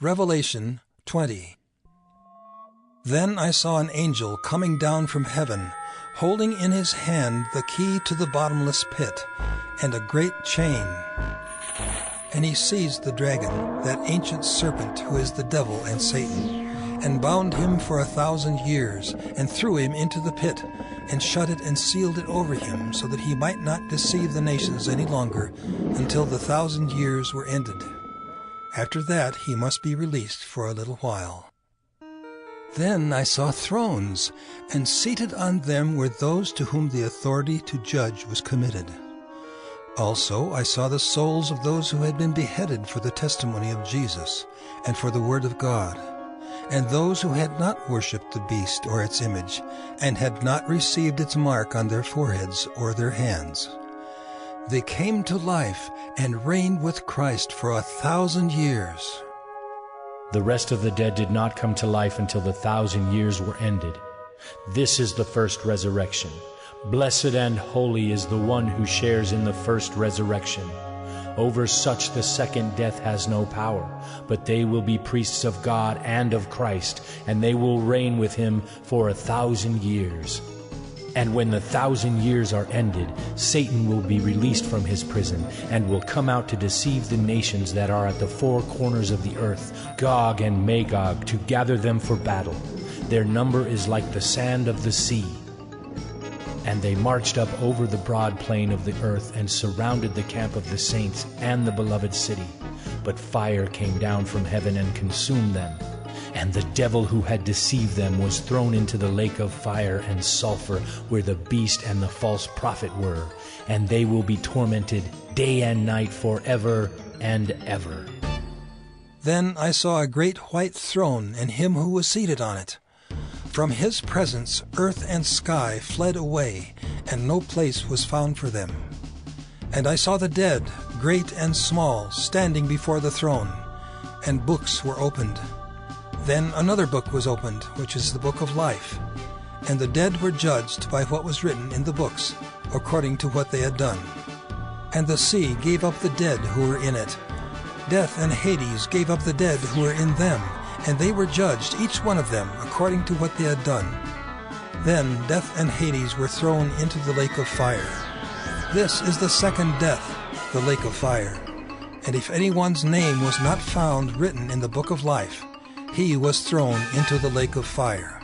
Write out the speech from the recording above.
Revelation 20. Then I saw an angel coming down from heaven, holding in his hand the key to the bottomless pit, and a great chain. And he seized the dragon, that ancient serpent who is the devil and Satan, and bound him for 1,000 years, and threw him into the pit, and shut it and sealed it over him, so that he might not deceive the nations any longer, until the 1,000 years were ended. After that he must be released for a little while. Then I saw thrones, and seated on them were those to whom the authority to judge was committed. Also I saw the souls of those who had been beheaded for the testimony of Jesus, and for the word of God, and those who had not worshipped the beast or its image, and had not received its mark on their foreheads or their hands. They came to life and reigned with Christ for 1,000 years. The rest of the dead did not come to life until the 1,000 years were ended. This is the first resurrection. Blessed and holy is the one who shares in the first resurrection. Over such the second death has no power, but they will be priests of God and of Christ, and they will reign with him for 1,000 years. And when the 1,000 years are ended, Satan will be released from his prison, and will come out to deceive the nations that are at the four corners of the earth, Gog and Magog, to gather them for battle. Their number is like the sand of the sea. And they marched up over the broad plain of the earth, and surrounded the camp of the saints and the beloved city. But fire came down from heaven and consumed them. And the devil who had deceived them was thrown into the lake of fire and sulfur, where the beast and the false prophet were, and they will be tormented day and night forever and ever. Then I saw a great white throne, and him who was seated on it. From his presence earth and sky fled away, and no place was found for them. And I saw the dead, great and small, standing before the throne, and books were opened. Then another book was opened, which is the book of life. And the dead were judged by what was written in the books, according to what they had done. And the sea gave up the dead who were in it. Death and Hades gave up the dead who were in them, and they were judged, each one of them, according to what they had done. Then death and Hades were thrown into the lake of fire. This is the second death, the lake of fire. And if anyone's name was not found written in the book of life, he was thrown into the lake of fire.